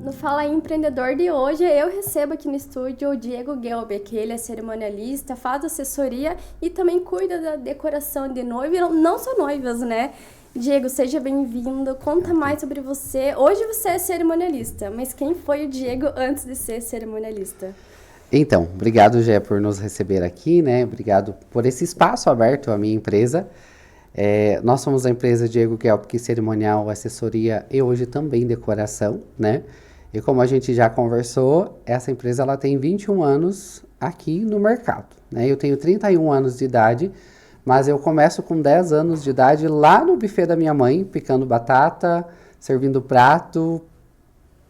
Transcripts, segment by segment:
No Fala Empreendedor de hoje, eu recebo aqui no estúdio o Diego Gelbeck. Ele é cerimonialista, faz assessoria e também cuida da decoração de noiva, e não só noivas, né? Diego, seja bem-vindo. Conta mais sobre você. Hoje você é cerimonialista, mas quem foi o Diego antes de ser cerimonialista? Então, obrigado, Gé, por nos receber aqui, né? Obrigado por esse espaço aberto à minha empresa. Nós somos a empresa Diego Gelbeck Cerimonial, Assessoria e hoje também decoração, né? E como a gente já conversou, essa empresa ela tem 21 anos aqui no mercado, né? Eu tenho 31 anos de idade, mas eu começo com 10 anos de idade lá no buffet da minha mãe, picando batata, servindo prato,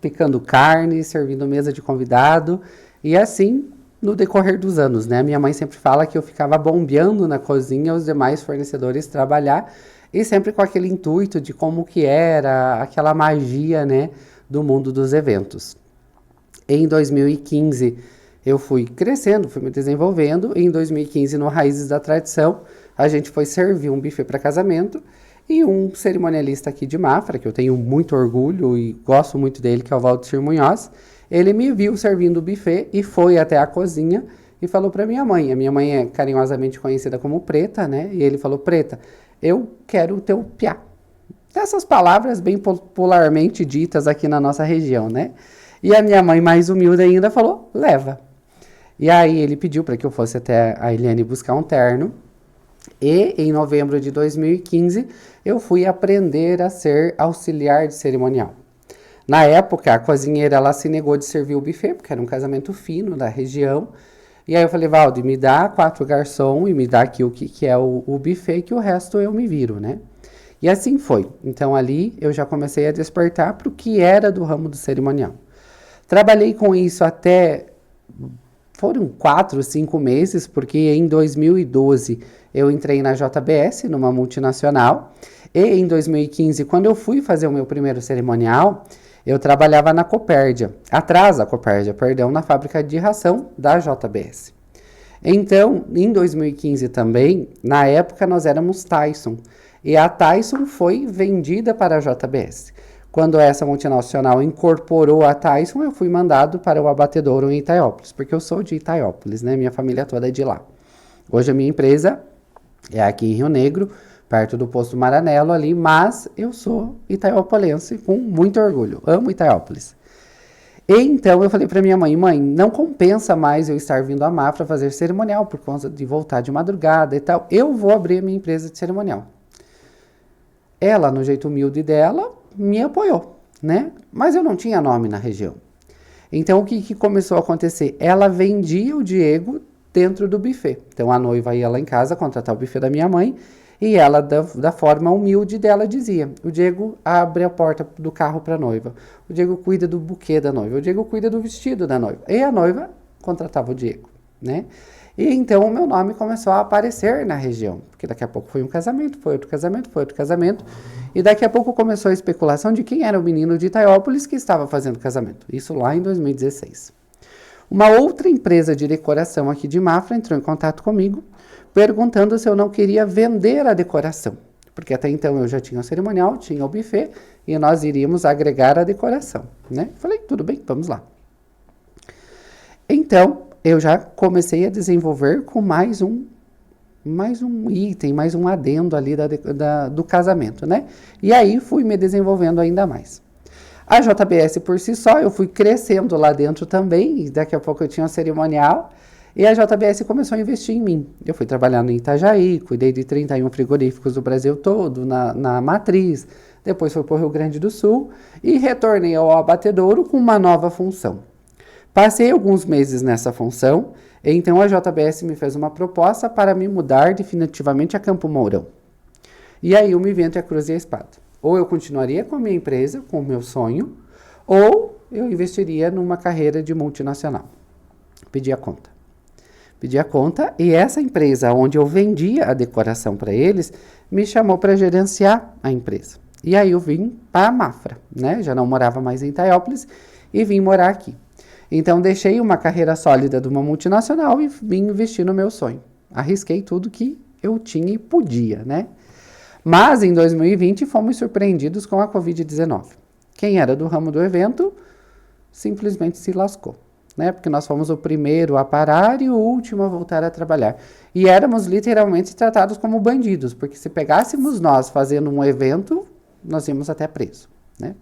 picando carne, servindo mesa de convidado, e assim no decorrer dos anos, né? Minha mãe sempre fala que eu ficava bombeando na cozinha os demais fornecedores trabalhar, e sempre com aquele intuito de como que era, aquela magia, né, do mundo dos eventos. Em 2015, eu fui crescendo, fui me desenvolvendo, e em 2015, no Raízes da Tradição, a gente foi servir um buffet para casamento, e um cerimonialista aqui de Mafra, que eu tenho muito orgulho e gosto muito dele, que é o Valdir Munhoz, ele me viu servindo o buffet e foi até a cozinha e falou para minha mãe. A minha mãe é carinhosamente conhecida como Preta, né? E ele falou: Preta, eu quero o teu piá. Essas palavras bem popularmente ditas aqui na nossa região, né? E a minha mãe, mais humilde ainda, falou: leva. E aí ele pediu para que eu fosse até a Eliane buscar um terno. E em novembro de 2015, eu fui aprender a ser auxiliar de cerimonial. Na época, a cozinheira ela se negou de servir o buffet, porque era um casamento fino da região. E aí eu falei: Valde, me dá 4 garçom e me dá aqui o que é o buffet, que o resto eu me viro, né? E assim foi. Então ali eu já comecei a despertar para o que era do ramo do cerimonial. Trabalhei com isso até, foram 4, 5 meses, porque em 2012 eu entrei na JBS, numa multinacional, e em 2015, quando eu fui fazer o meu primeiro cerimonial, eu trabalhava na Copérdia, atrás da Copérdia, perdão, na fábrica de ração da JBS. Então, em 2015 também, na época nós éramos Tyson, e a Tyson foi vendida para a JBS. Quando essa multinacional incorporou a Tyson, eu fui mandado para o abatedouro em Itaiópolis, porque eu sou de Itaiópolis, né? Minha família toda é de lá. Hoje a minha empresa é aqui em Rio Negro, perto do posto Maranello ali, mas eu sou itaiopolense com muito orgulho, amo Itaiópolis. E então eu falei para minha mãe: mãe, não compensa mais eu estar vindo a Mafra fazer cerimonial por conta de voltar de madrugada e tal, eu vou abrir a minha empresa de cerimonial. Ela, no jeito humilde dela, me apoiou, né? Mas eu não tinha nome na região. Então, o que começou a acontecer? Ela vendia o Diego dentro do buffet. Então, a noiva ia lá em casa contratar o buffet da minha mãe e ela, da forma humilde dela, dizia: o Diego abre a porta do carro para a noiva, o Diego cuida do buquê da noiva, o Diego cuida do vestido da noiva. E a noiva contratava o Diego, né? E então o meu nome começou a aparecer na região, porque daqui a pouco foi um casamento, foi outro casamento, foi outro casamento, e daqui a pouco começou a especulação de quem era o menino de Itaiópolis que estava fazendo casamento. Isso lá em 2016. Uma outra empresa de decoração aqui de Mafra entrou em contato comigo, perguntando se eu não queria vender a decoração, porque até então eu já tinha o cerimonial, tinha o buffet, e nós iríamos agregar a decoração, né? Falei: tudo bem, vamos lá. Então, eu já comecei a desenvolver com mais um item, mais um adendo ali do casamento, né? E aí fui me desenvolvendo ainda mais. A JBS por si só, eu fui crescendo lá dentro também, e daqui a pouco eu tinha um cerimonial, e a JBS começou a investir em mim. Eu fui trabalhando em Itajaí, cuidei de 31 frigoríficos do Brasil todo, na matriz, depois fui para o Rio Grande do Sul, e retornei ao abatedouro com uma nova função. Passei alguns meses nessa função, então a JBS me fez uma proposta para me mudar definitivamente a Campo Mourão. E aí eu me vi entre a cruz e a espada. Ou eu continuaria com a minha empresa, com o meu sonho, ou eu investiria numa carreira de multinacional. Pedi a conta. Pedi a conta e essa empresa, onde eu vendia a decoração para eles, me chamou para gerenciar a empresa. E aí eu vim para a Mafra, né? Já não morava mais em Itaiópolis e vim morar aqui. Então, deixei uma carreira sólida de uma multinacional e vim investir no meu sonho. Arrisquei tudo que eu tinha e podia, né? Mas, em 2020, fomos surpreendidos com a Covid-19. Quem era do ramo do evento simplesmente se lascou, né? Porque nós fomos o primeiro a parar e o último a voltar a trabalhar. E éramos literalmente tratados como bandidos, porque se pegássemos nós fazendo um evento, nós íamos até preso, né?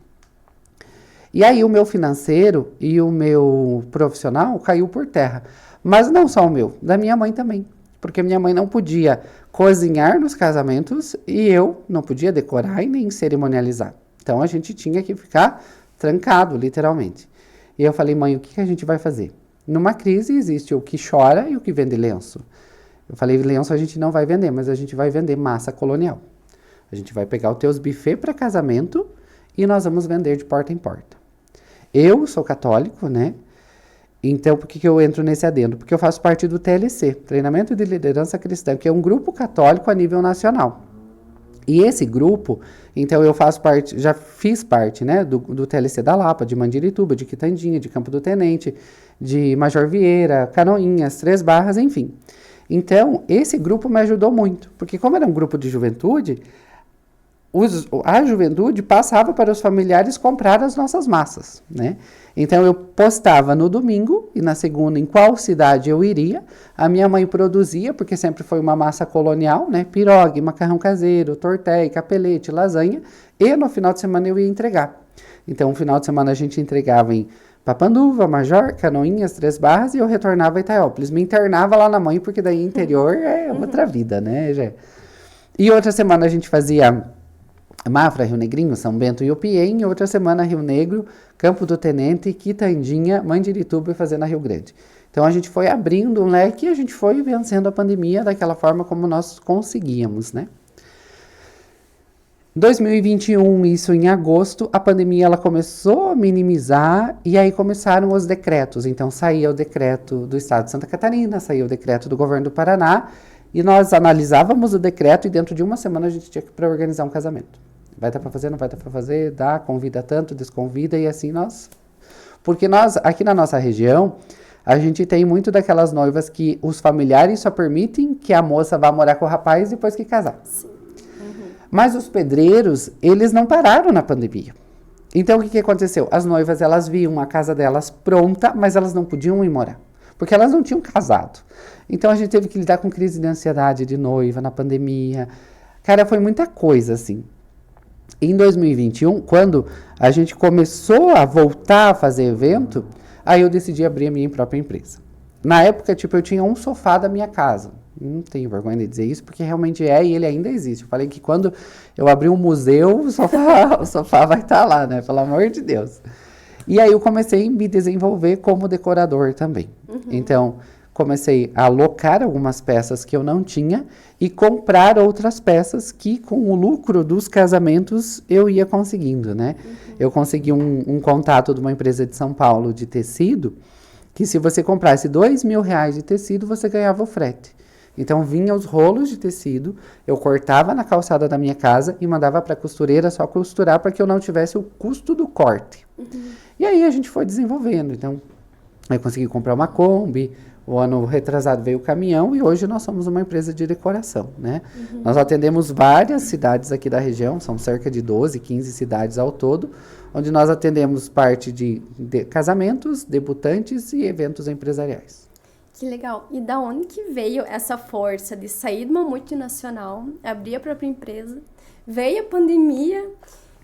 E aí o meu financeiro e o meu profissional caiu por terra. Mas não só o meu, da minha mãe também. Porque minha mãe não podia cozinhar nos casamentos e eu não podia decorar e nem cerimonializar. Então a gente tinha que ficar trancado, literalmente. E eu falei, mãe, o que a gente vai fazer? Numa crise existe o que chora e o que vende lenço. Eu falei, lenço a gente não vai vender, mas a gente vai vender massa colonial. A gente vai pegar os teus buffets para casamento e nós vamos vender de porta em porta. Eu sou católico, né? Então, por que eu entro nesse adendo? Porque eu faço parte do TLC, Treinamento de Liderança Cristã, que é um grupo católico a nível nacional. E esse grupo, então eu faço parte, já fiz parte, né, do TLC da Lapa, de Mandirituba, de Quitandinha, de Campo do Tenente, de Major Vieira, Canoinhas, Três Barras, enfim. Então, esse grupo me ajudou muito, porque como era um grupo de juventude, a juventude passava para os familiares comprar as nossas massas, né? Então eu postava no domingo e na segunda em qual cidade eu iria. A minha mãe produzia, porque sempre foi uma massa colonial, né? Pirogue, macarrão caseiro, tortéi, capelete, lasanha. E no final de semana eu ia entregar. Então no final de semana a gente entregava em Papanduva, Major, Canoinhas, Três Barras e eu retornava a Itaiópolis. Me internava lá na mãe, porque daí interior é outra vida, né, Gé? E outra semana a gente fazia Mafra, Rio Negrinho, São Bento e Opiem, e outra semana Rio Negro, Campo do Tenente, Quitandinha, Mandirituba e Fazenda Rio Grande. Então a gente foi abrindo um leque e a gente foi vencendo a pandemia daquela forma como nós conseguíamos, né? 2021, isso em agosto, a pandemia ela começou a minimizar e aí começaram os decretos. Então saía o decreto do estado de Santa Catarina, saía o decreto do governo do Paraná e nós analisávamos o decreto e dentro de uma semana a gente tinha que organizar um casamento. Vai dar para fazer, não vai dar para fazer, dá, convida tanto, desconvida e assim nós... Porque nós, aqui na nossa região, a gente tem muito daquelas noivas que os familiares só permitem que a moça vá morar com o rapaz depois que casar. Sim. Uhum. Mas os pedreiros, eles não pararam na pandemia. Então o que aconteceu? As noivas, elas viam a casa delas pronta, mas elas não podiam ir morar. Porque elas não tinham casado. Então a gente teve que lidar com crise de ansiedade de noiva na pandemia. Cara, foi muita coisa, assim. Em 2021, quando a gente começou a voltar a fazer evento, aí eu decidi abrir a minha própria empresa. Na época, tipo, eu tinha um sofá da minha casa. Não tenho vergonha de dizer isso, porque realmente é e ele ainda existe. Eu falei que quando eu abrir um museu, o sofá vai estar lá, né? Pelo amor de Deus. E aí eu comecei a me desenvolver como decorador também. Uhum. Então, comecei a alocar algumas peças que eu não tinha e comprar outras peças que com o lucro dos casamentos eu ia conseguindo, né? Uhum. Eu consegui um contato de uma empresa de São Paulo de tecido, que se você comprasse R$2.000 de tecido, você ganhava o frete. Então vinha os rolos de tecido, eu cortava na calçada da minha casa e mandava para a costureira só costurar para que eu não tivesse o custo do corte. Uhum. E aí a gente foi desenvolvendo. Então, eu consegui comprar uma Kombi, o ano retrasado veio o caminhão e hoje nós somos uma empresa de decoração, né? Uhum. Nós atendemos várias cidades aqui da região, são cerca de 12, 15 cidades ao todo, onde nós atendemos parte de casamentos, debutantes e eventos empresariais. Que legal. E da onde que veio essa força de sair de uma multinacional, abrir a própria empresa, veio a pandemia,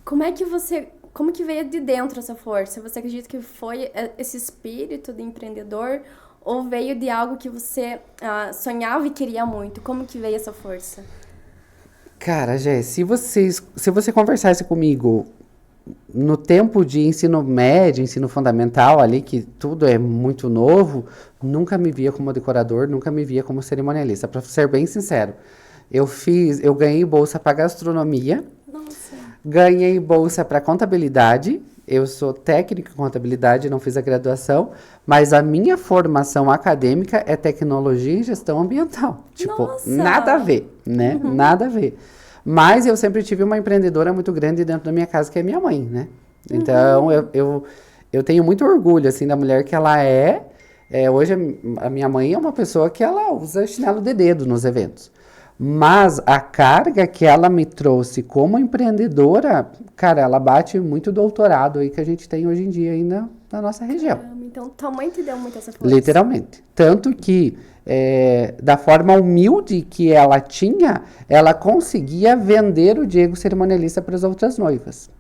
como que veio de dentro essa força? Você acredita que foi esse espírito de empreendedor ou veio de algo que você sonhava e queria muito? Como que veio essa força? Cara, Jé, se você conversasse comigo no tempo de ensino médio, ensino fundamental ali, que tudo é muito novo, nunca me via como decorador, nunca me via como cerimonialista. Para ser bem sincero, eu ganhei bolsa para gastronomia. Nossa. Ganhei bolsa para contabilidade. Eu sou técnico em contabilidade, não fiz a graduação, mas a minha formação acadêmica é tecnologia e gestão ambiental. Tipo, nossa, nada a ver, né? Uhum. Nada a ver. Mas eu sempre tive uma empreendedora muito grande dentro da minha casa, que é minha mãe, né? Então, eu tenho muito orgulho, assim, da mulher que ela é. Hoje, a minha mãe é uma pessoa que ela usa chinelo de dedo nos eventos. Mas a carga que ela me trouxe como empreendedora, cara, ela bate muito doutorado aí que a gente tem hoje em dia aí na nossa região. Então, tua mãe te deu muito essa força. Literalmente. Tanto que, da forma humilde que ela tinha, ela conseguia vender o Diego cerimonialista para as outras noivas.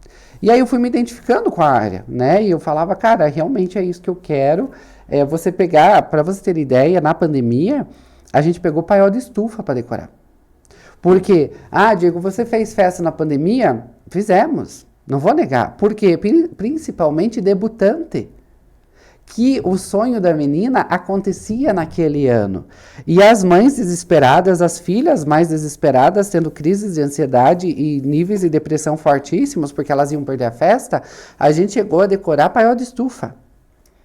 E aí eu fui me identificando com a área, né? E eu falava, cara, realmente é isso que eu quero. Você pegar, para você ter ideia, na pandemia, a gente pegou paiol de estufa para decorar. Porque, Diego, você fez festa na pandemia? Fizemos, não vou negar. Porque, principalmente debutante, que o sonho da menina acontecia naquele ano. E as mães desesperadas, as filhas mais desesperadas, tendo crises de ansiedade e níveis de depressão fortíssimos, porque elas iam perder a festa, a gente chegou a decorar paiol de estufa.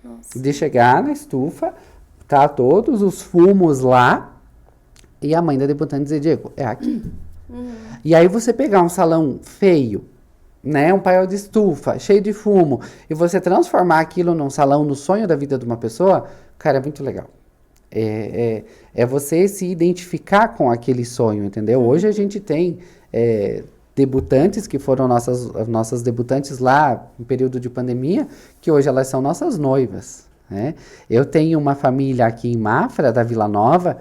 Nossa. De chegar na estufa, tá todos os fumos lá, e a mãe da debutante dizer, Diego, é aqui. E aí você pegar um salão feio, né, um paiol de estufa, cheio de fumo, e você transformar aquilo num salão no sonho da vida de uma pessoa, cara, é muito legal. É você se identificar com aquele sonho, entendeu? Hoje a gente tem debutantes que foram nossas debutantes lá no período de pandemia, que hoje elas são nossas noivas, né? Eu tenho uma família aqui em Mafra, da Vila Nova,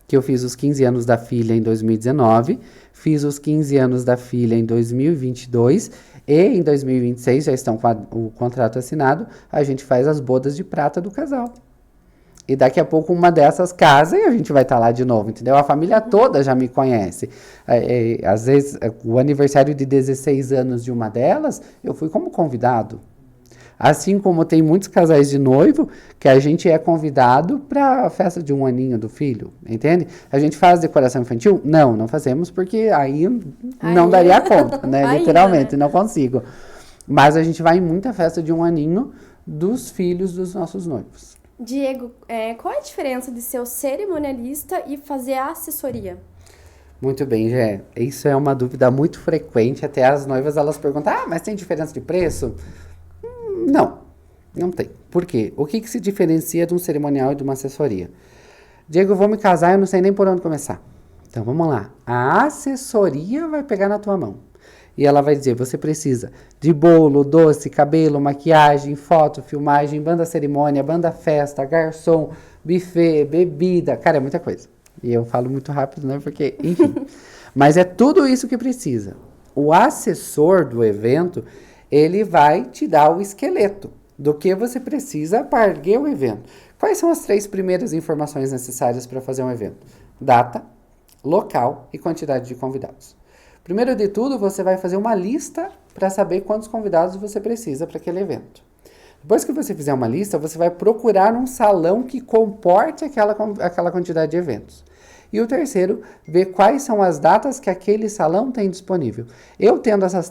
que eu fiz os 15 anos da filha em 2019, fiz os 15 anos da filha em 2022 e em 2026 já estão com o contrato assinado, a gente faz as bodas de prata do casal. E daqui a pouco uma dessas casa e a gente vai estar lá de novo, entendeu? A família toda já me conhece. Às vezes, o aniversário de 16 anos de uma delas, eu fui como convidado. Assim como tem muitos casais de noivo que a gente é convidado para a festa de 1 aninho do filho, entende? A gente faz decoração infantil? Não fazemos porque aí não daria conta, né? Literalmente, não consigo. Mas a gente vai em muita festa de 1 aninho dos filhos dos nossos noivos. Diego, qual é a diferença de ser o cerimonialista e fazer a assessoria? Muito bem, Gé. Isso é uma dúvida muito frequente. Até as noivas, elas perguntam, mas tem diferença de preço? Não tem. Por quê? O que se diferencia de um cerimonial e de uma assessoria? Diego, eu vou me casar, eu não sei nem por onde começar. Então, vamos lá. A assessoria vai pegar na tua mão. E ela vai dizer, você precisa de bolo, doce, cabelo, maquiagem, foto, filmagem, banda cerimônia, banda festa, garçom, buffet, bebida. Cara, é muita coisa. E eu falo muito rápido, né? Porque, enfim. Mas é tudo isso que precisa. O assessor do evento, ele vai te dar o esqueleto do que você precisa para erguer o evento. Quais são as 3 primeiras informações necessárias para fazer um evento? Data, local e quantidade de convidados. Primeiro de tudo, você vai fazer uma lista para saber quantos convidados você precisa para aquele evento. Depois que você fizer uma lista, você vai procurar um salão que comporte aquela quantidade de eventos. E o terceiro, ver quais são as datas que aquele salão tem disponível. Eu tendo essas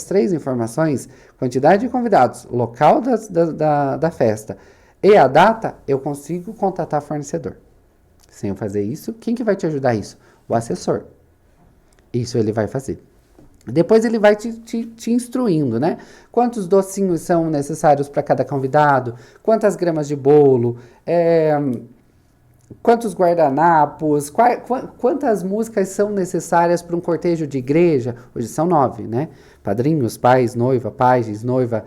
três informações, quantidade de convidados, local da festa e a data, eu consigo contatar fornecedor. Sem eu fazer isso, quem que vai te ajudar isso? O assessor. Isso ele vai fazer. Depois ele vai te instruindo, né? Quantos docinhos são necessários para cada convidado, quantas gramas de bolo, quantos guardanapos, quantas músicas são necessárias para um cortejo de igreja? Hoje são 9, né? Padrinhos, pais, noiva, pajes, noiva,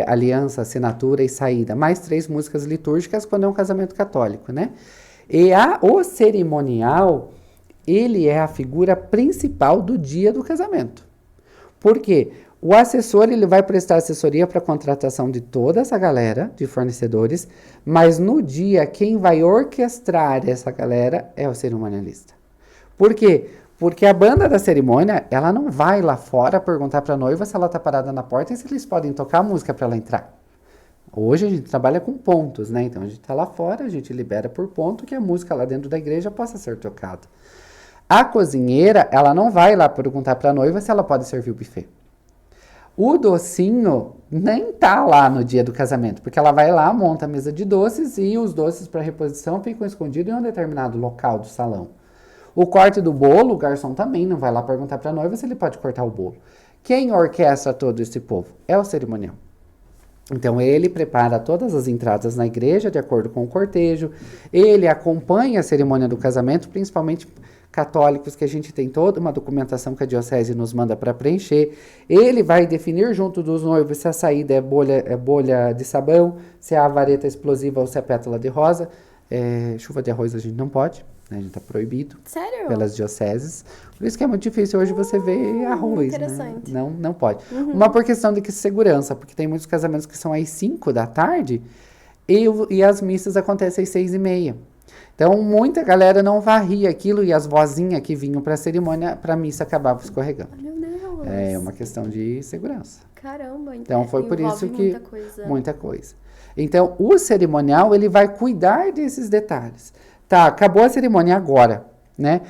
aliança, assinatura e saída. Mais 3 músicas litúrgicas quando é um casamento católico, né? E o cerimonial, ele é a figura principal do dia do casamento. Por quê? O assessor, ele vai prestar assessoria para a contratação de toda essa galera de fornecedores, mas no dia, quem vai orquestrar essa galera é o cerimonialista. Por quê? Porque a banda da cerimônia, ela não vai lá fora perguntar para a noiva se ela está parada na porta e se eles podem tocar a música para ela entrar. Hoje a gente trabalha com pontos, né? Então a gente está lá fora, a gente libera por ponto que a música lá dentro da igreja possa ser tocada. A cozinheira, ela não vai lá perguntar para a noiva se ela pode servir o buffet. O docinho nem tá lá no dia do casamento, porque ela vai lá, monta a mesa de doces e os doces para reposição ficam escondidos em um determinado local do salão. O corte do bolo, o garçom também não vai lá perguntar para a noiva se ele pode cortar o bolo. Quem orquestra todo esse povo? É o cerimonial. Então, ele prepara todas as entradas na igreja de acordo com o cortejo, ele acompanha a cerimônia do casamento, principalmente católicos, que a gente tem toda uma documentação que a diocese nos manda para preencher. Ele vai definir junto dos noivos se a saída é bolha de sabão, se é a vareta explosiva ou se é pétala de rosa. Chuva de arroz a gente não pode, né? A gente tá proibido. Sério? Pelas dioceses. Por isso que é muito difícil hoje você ver arroz, interessante. né? Não pode. Uma por questão de segurança, porque tem muitos casamentos que são às 5 da tarde e as missas acontecem às 6:30. Então, muita galera não varria aquilo e as vozinhas que vinham para a cerimônia, para a missa, acabavam escorregando. Meu Deus. É uma questão de segurança. Caramba. Então, foi por isso que... muita coisa. Muita coisa. Então, o cerimonial, ele vai cuidar desses detalhes. Tá, acabou a cerimônia agora, né?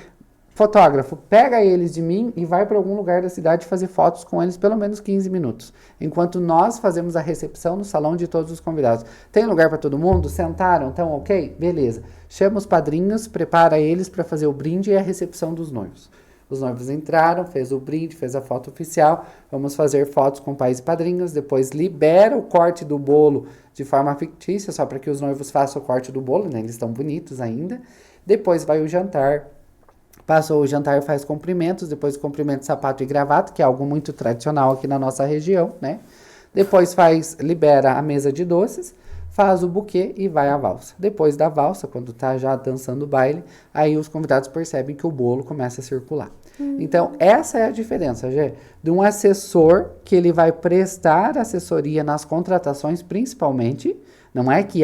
Fotógrafo, pega eles de mim e vai para algum lugar da cidade fazer fotos com eles pelo menos 15 minutos. Enquanto nós fazemos a recepção no salão de todos os convidados. Tem lugar para todo mundo? Sentaram? Estão ok? Beleza. Chama os padrinhos, prepara eles para fazer o brinde e a recepção dos noivos. Os noivos entraram, fez o brinde, fez a foto oficial. Vamos fazer fotos com pais e padrinhos. Depois libera o corte do bolo de forma fictícia, só para que os noivos façam o corte do bolo, né? Eles estão bonitos ainda. Depois vai o jantar. Passou o jantar, faz cumprimentos, depois cumprimento, sapato e gravata, que é algo muito tradicional aqui na nossa região, né? Depois libera a mesa de doces, faz o buquê e vai à valsa. Depois da valsa, quando tá já dançando o baile, aí os convidados percebem que o bolo começa a circular. Então, essa é a diferença, Gê, de um assessor que ele vai prestar assessoria nas contratações, principalmente. Não é que,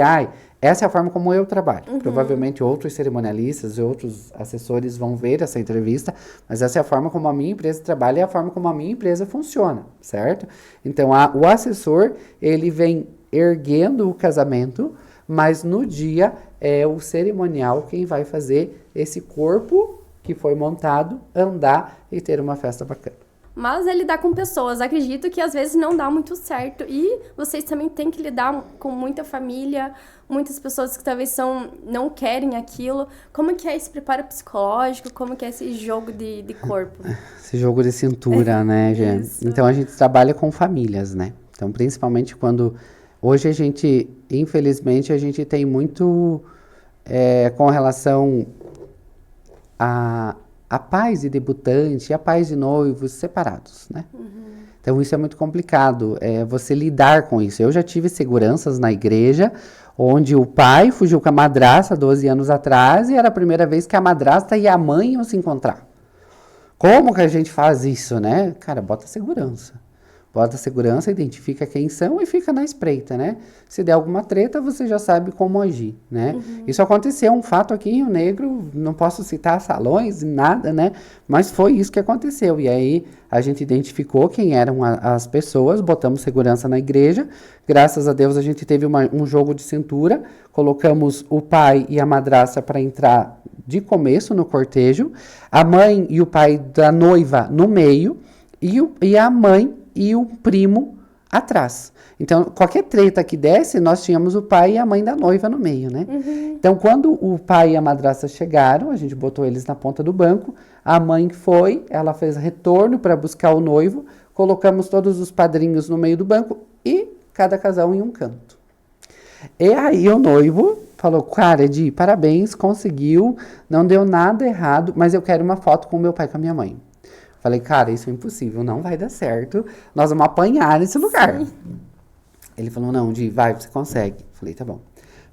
essa é a forma como eu trabalho. Provavelmente outros cerimonialistas e outros assessores vão ver essa entrevista, mas essa é a forma como a minha empresa trabalha e a forma como a minha empresa funciona, certo? Então, o assessor, ele vem erguendo o casamento, mas no dia é o cerimonial quem vai fazer esse corpo que foi montado andar e ter uma festa bacana. Mas é lidar com pessoas. Acredito que às vezes não dá muito certo. E vocês também têm que lidar com muita família, muitas pessoas que talvez não querem aquilo. Como que é esse preparo psicológico? Como que é esse jogo de corpo? Esse jogo de cintura, né, gente? Então, a gente trabalha com famílias, né? Então, principalmente quando... Hoje, infelizmente, a gente tem muito com relação a pais de debutante e a pais de noivos separados, né? Então, isso é muito complicado, você lidar com isso. Eu já tive seguranças na igreja, onde o pai fugiu com a madrasta 12 anos atrás e era a primeira vez que a madrasta e a mãe iam se encontrar. Como que a gente faz isso, né? Cara, bota segurança. Bota segurança, identifica quem são e fica na espreita, né? Se der alguma treta, você já sabe como agir, né? Isso aconteceu, um fato aqui em Rio Negro, não posso citar salões, nada, né? Mas foi isso que aconteceu. E aí, a gente identificou quem eram as pessoas, botamos segurança na igreja. Graças a Deus, a gente teve um jogo de cintura. Colocamos o pai e a madrasta para entrar de começo no cortejo. A mãe e o pai da noiva no meio. E a mãe e o primo atrás. Então, qualquer treta que desse, nós tínhamos o pai e a mãe da noiva no meio, né? Então, quando o pai e a madrasta chegaram, a gente botou eles na ponta do banco, a mãe ela fez retorno para buscar o noivo, colocamos todos os padrinhos no meio do banco e cada casal em um canto. E aí o noivo falou, cara, Edi, parabéns, conseguiu, não deu nada errado, mas eu quero uma foto com meu pai e com a minha mãe. Falei, cara, isso é impossível, não vai dar certo. Nós vamos apanhar nesse lugar. Sim. Ele falou, não, Di, vai, você consegue. Falei, tá bom.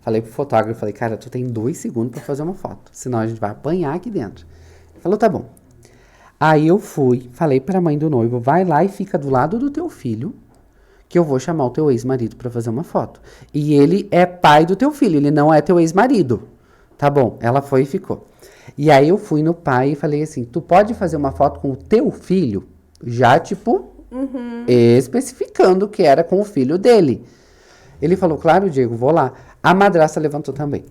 Falei pro fotógrafo, falei, cara, tu tem 2 segundos pra fazer uma foto. Senão a gente vai apanhar aqui dentro. Ele falou, tá bom. Aí eu falei pra mãe do noivo, vai lá e fica do lado do teu filho, que eu vou chamar o teu ex-marido pra fazer uma foto. E ele é pai do teu filho, ele não é teu ex-marido. Tá bom, ela foi e ficou. E aí eu fui no pai e falei assim, tu pode fazer uma foto com o teu filho? Já, especificando que era com o filho dele. Ele falou, claro, Diego, vou lá. A madrasta levantou também.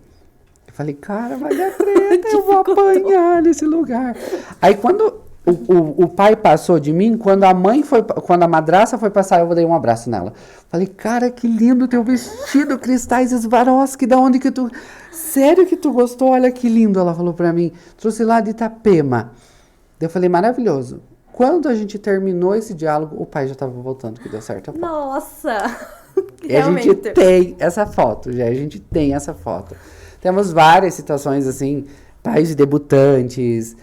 Eu falei, cara, vai dar treta, eu vou apanhar nesse lugar. Aí quando o pai passou de mim, quando a madrasta foi passar, eu dei um abraço nela. Falei, cara, que lindo teu vestido, cristais Swarovski, da onde que tu... Sério que tu gostou? Olha que lindo, ela falou pra mim. Trouxe lá de Itapema. Eu falei, maravilhoso. Quando a gente terminou esse diálogo, o pai já tava voltando, que deu certo a foto. Nossa! E a gente tem essa foto, já. A gente tem essa foto. Temos várias situações, assim, pais de debutantes,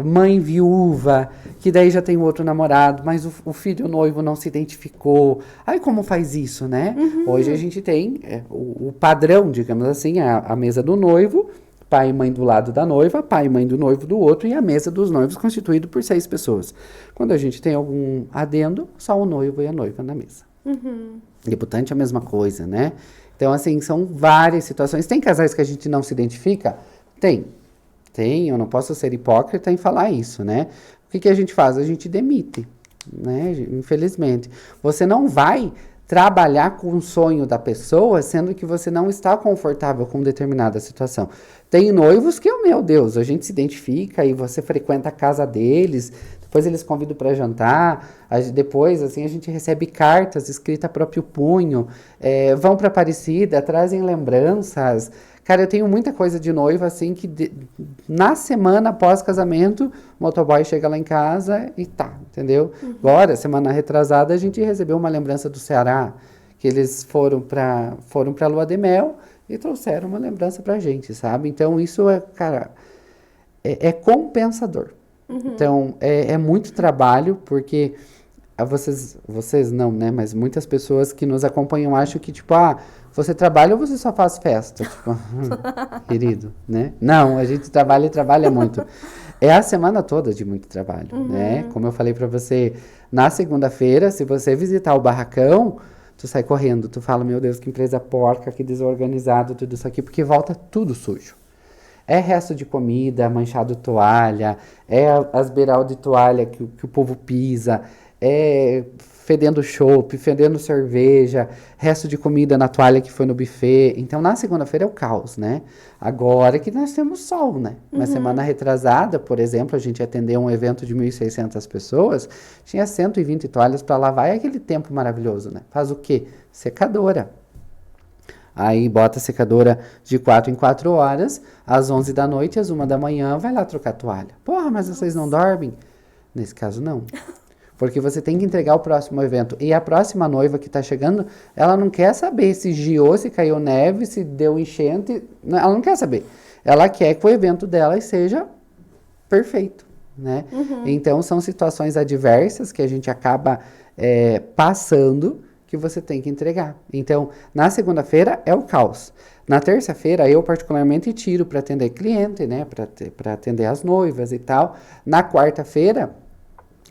mãe viúva, que daí já tem outro namorado, mas o filho noivo não se identificou. Aí como faz isso, né? Hoje a gente tem o padrão, digamos assim, a mesa do noivo, pai e mãe do lado da noiva, pai e mãe do noivo do outro, e a mesa dos noivos constituído por 6 pessoas. Quando a gente tem algum adendo, só o noivo e a noiva na mesa. Debutante é a mesma coisa, né? Então, assim, são várias situações. Tem casais que a gente não se identifica? Tem, eu não posso ser hipócrita em falar isso, né? O que a gente faz? A gente demite, né? Infelizmente. Você não vai trabalhar com o sonho da pessoa, sendo que você não está confortável com determinada situação. Tem noivos que, meu Deus, a gente se identifica e você frequenta a casa deles, depois eles convidam para jantar, depois assim a gente recebe cartas escritas a próprio punho, vão para Aparecida, trazem lembranças. Cara, eu tenho muita coisa de noiva, assim, que na semana após casamento, o motoboy chega lá em casa e tá, entendeu? Agora, semana retrasada, a gente recebeu uma lembrança do Ceará, que eles foram pra Lua de Mel e trouxeram uma lembrança pra gente, sabe? Então, isso cara, é compensador. Então, é muito trabalho, porque vocês não, né? Mas muitas pessoas que nos acompanham acham que, tipo, você trabalha ou você só faz festa? Tipo, querido, né? Não, a gente trabalha e trabalha muito. É a semana toda de muito trabalho, né? Como eu falei pra você, na segunda-feira, se você visitar o barracão, tu sai correndo, tu fala, meu Deus, que empresa porca, que desorganizado, tudo isso aqui, porque volta tudo sujo. É resto de comida, manchado toalha, as beiral de toalha que o povo pisa, fedendo chopp, fedendo cerveja, resto de comida na toalha que foi no buffet. Então, na segunda-feira é o caos, né? Agora que nós temos sol, né? Na semana retrasada, por exemplo, a gente atendeu um evento de 1.600 pessoas, tinha 120 toalhas para lavar, é aquele tempo maravilhoso, né? Faz o quê? Secadora. Aí bota a secadora de 4 em 4 horas, às 11 da noite, às 1 da manhã, vai lá trocar a toalha. Porra, mas vocês não dormem? Nesse caso, não. Porque você tem que entregar o próximo evento. E a próxima noiva que está chegando, ela não quer saber se giou, se caiu neve, se deu enchente. Ela não quer saber. Ela quer que o evento dela seja perfeito, né? Então, são situações adversas que a gente acaba passando, que você tem que entregar. Então, na segunda-feira é o caos. Na terça-feira, eu particularmente tiro para atender cliente, né? Para atender as noivas e tal. Na quarta-feira,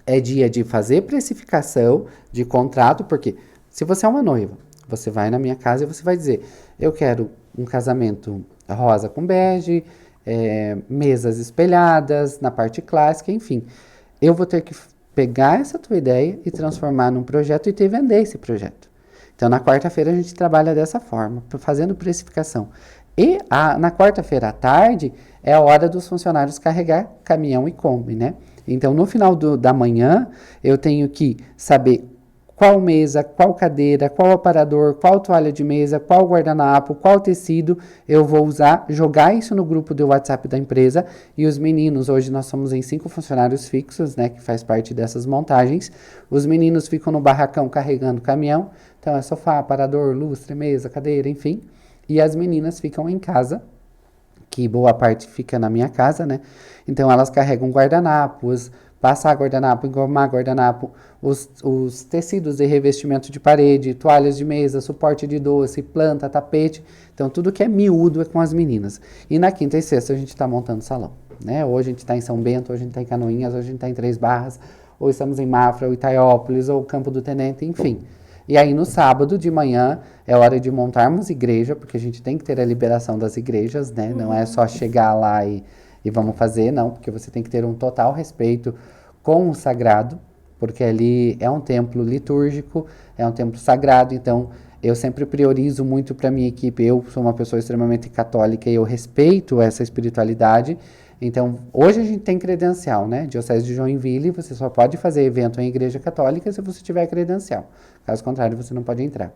é dia de fazer precificação de contrato, porque se você é uma noiva, você vai na minha casa e você vai dizer, eu quero um casamento rosa com bege, mesas espelhadas, na parte clássica, enfim. Eu vou ter que pegar essa tua ideia e transformar num projeto e te vender esse projeto. Então, na quarta-feira a gente trabalha dessa forma, fazendo precificação. E na quarta-feira à tarde é a hora dos funcionários carregar caminhão e Kombi, né? Então, no final da manhã, eu tenho que saber qual mesa, qual cadeira, qual aparador, qual toalha de mesa, qual guardanapo, qual tecido eu vou usar, jogar isso no grupo do WhatsApp da empresa e os meninos, hoje nós somos em 5 funcionários fixos, né, que faz parte dessas montagens, os meninos ficam no barracão carregando caminhão, então é sofá, aparador, lustre, mesa, cadeira, enfim, e as meninas ficam em casa, que boa parte fica na minha casa, né? Então, elas carregam guardanapos, passar guardanapo, engomar guardanapo, os tecidos de revestimento de parede, toalhas de mesa, suporte de doce, planta, tapete. Então, tudo que é miúdo é com as meninas. E na quinta e sexta a gente está montando salão, né? Hoje a gente está em São Bento, hoje a gente está em Canoinhas, hoje a gente está em Três Barras, ou estamos em Mafra, ou Itaiópolis, ou Campo do Tenente, enfim. E aí, no sábado de manhã, é hora de montarmos igreja, porque a gente tem que ter a liberação das igrejas, né? Não é só chegar lá e vamos fazer, não, porque você tem que ter um total respeito com o sagrado, porque ali é um templo litúrgico, é um templo sagrado, então eu sempre priorizo muito para minha equipe. Eu sou uma pessoa extremamente católica e eu respeito essa espiritualidade. Então, hoje a gente tem credencial, né? Diocese de Joinville, você só pode fazer evento em igreja católica se você tiver credencial. Caso contrário, você não pode entrar.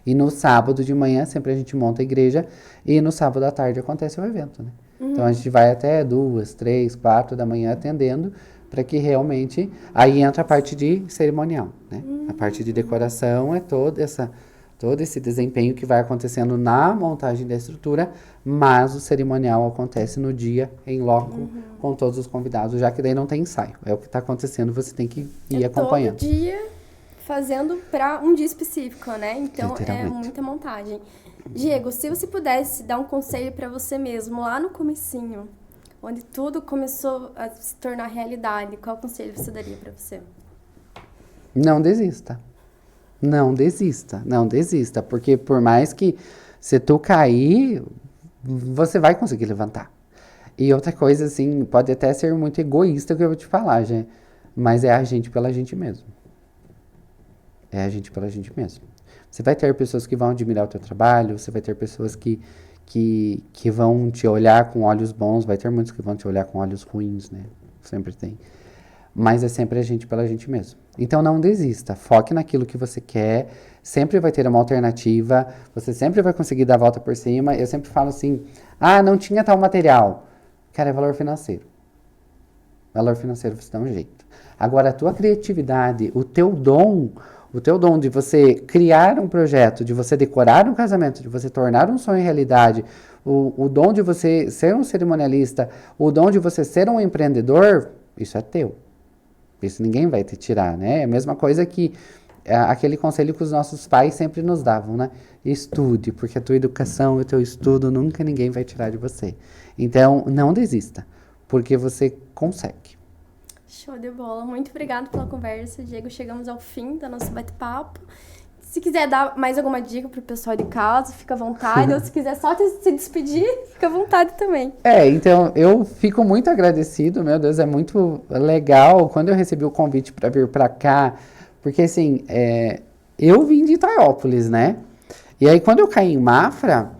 E no sábado de manhã, sempre a gente monta a igreja, e no sábado à tarde acontece o evento, né? Então, a gente vai até 2, 3, 4 da manhã atendendo, para que realmente... Aí entra a parte de cerimonial, né? A parte de decoração é toda essa todo esse desempenho que vai acontecendo na montagem da estrutura, mas o cerimonial acontece no dia, em loco, com todos os convidados, já que daí não tem ensaio. É o que está acontecendo, você tem que ir acompanhando. Todo dia fazendo para um dia específico, né? Então é Literalmente. muita montagem. Diego, se você pudesse dar um conselho para você mesmo lá no comecinho, onde tudo começou a se tornar realidade, qual conselho você daria para você? Não desista. Não desista, não desista, porque por mais que se tu cair, você vai conseguir levantar. E outra coisa, assim, pode até ser muito egoísta o que eu vou te falar, gente, mas é a gente pela gente mesmo. É a gente pela gente mesmo. Você vai ter pessoas que vão admirar o teu trabalho, você vai ter pessoas que vão te olhar com olhos bons, vai ter muitos que vão te olhar com olhos ruins, né? Sempre tem. Mas é sempre a gente pela gente mesmo. Então não desista, foque naquilo que você quer, sempre vai ter uma alternativa, você sempre vai conseguir dar a volta por cima. Eu sempre falo assim, não tinha tal material. Cara, é valor financeiro. Valor financeiro você dá um jeito. Agora, a tua criatividade, o teu dom de você criar um projeto, de você decorar um casamento, de você tornar um sonho realidade, o dom de você ser um cerimonialista, o dom de você ser um empreendedor, isso é teu. Isso ninguém vai te tirar, né? É a mesma coisa que aquele conselho que os nossos pais sempre nos davam, né? Estude, porque a tua educação e o teu estudo nunca ninguém vai tirar de você. Então, não desista, porque você consegue. Show de bola. Muito obrigada pela conversa, Diego. Chegamos ao fim do nosso bate-papo. Se quiser dar mais alguma dica pro pessoal de casa, fica à vontade. Ou se quiser só se despedir, fica à vontade também. Então, eu fico muito agradecido, meu Deus, é muito legal quando eu recebi o convite para vir para cá, porque assim, eu vim de Itarópolis, né? E aí, quando eu caí em Mafra,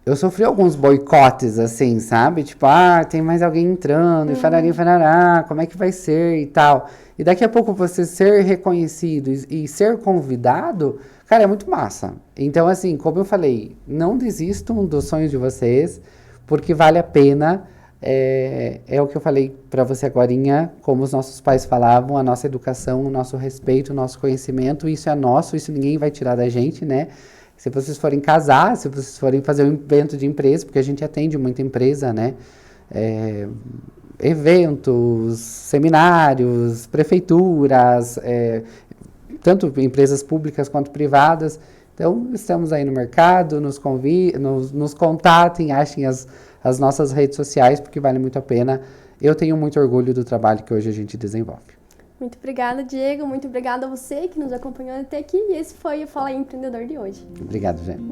eu sofri alguns boicotes, assim, sabe? Tipo, tem mais alguém entrando, e farará, como é que vai ser e tal. E daqui a pouco você ser reconhecido e ser convidado, cara, é muito massa. Então, assim, como eu falei, não desistam dos sonhos de vocês, porque vale a pena. É o que eu falei para você agorinha, como os nossos pais falavam, a nossa educação, o nosso respeito, o nosso conhecimento, isso é nosso, isso ninguém vai tirar da gente, né? Se vocês forem casar, se vocês forem fazer um evento de empresa, porque a gente atende muita empresa, né? Eventos, seminários, prefeituras, tanto empresas públicas quanto privadas. Então, estamos aí no mercado, nos contatem, achem as nossas redes sociais, porque vale muito a pena. Eu tenho muito orgulho do trabalho que hoje a gente desenvolve. Muito obrigada, Diego. Muito obrigada a você que nos acompanhou até aqui. E esse foi o Fala aí Empreendedor de hoje. Obrigado, gente.